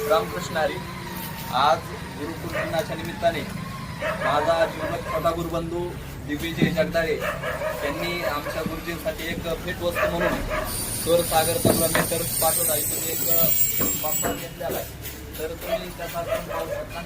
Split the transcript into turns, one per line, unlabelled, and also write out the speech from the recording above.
रामकृष्ण हरी. आज गुरुपौर्णिमेच्या निमित्ताने माझा जीवनात छोटा गुरुबंधू दिग्विजय जगदाळे यांनी आमच्या गुरुजींसाठी एक भेट वस्तू म्हणून स्वर सागर 15 मीटर पाठवला. इथे एक पापड घेतलेला आहे, तर तुम्ही त्याचा पाहू शकता.